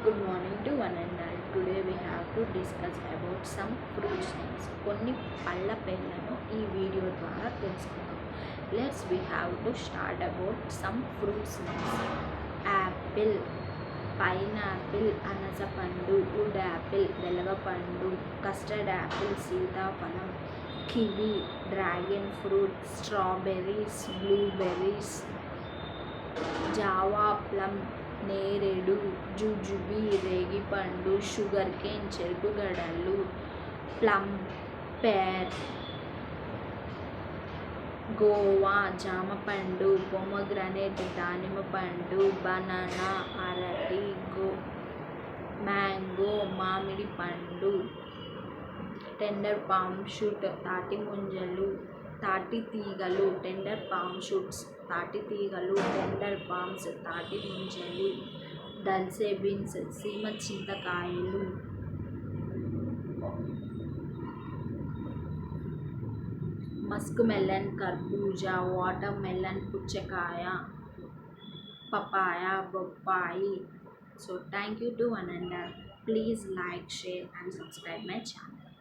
Good morning to one and all. Today we have to discuss about some fruits names. కొన్ని పళ్ళ పేర్లను ఈ video ద్వారా తెలుసుకుందాం. Let's we have to start about some fruits names. Apple, pineapple, అనసపండు, wood apple, వెలగపండు, custard apple, సీతాఫలం, kiwi, dragon fruit, strawberries, blueberries, Java plum, నేరేడు, జుజుబి, రేగిపండు, sugar cane, చెరుకుగడలు, plum, పేర్, Goa, జామపండు, pomegranate, దానిమ్మ పండు, బనానా, అరటి, మ్యాంగో, మామిడి పండు, టెండర్ పామ్ షూట్, తాటి ముంజలు, తాటి తీగలు, టెండర్ పామ్ షూట్స్, తాటి తీగలు, టెండర్ పామ్స్, తాటి ముంజలు, దల్సే బీన్స్, సీమ చింతకాయలు, మస్క్ మెలన్, కర్బూజా, వాటర్ మెలన్, పుచ్చకాయ, పపాయ, బొప్పాయి. So thank you to one and all. Please like, share and subscribe my channel.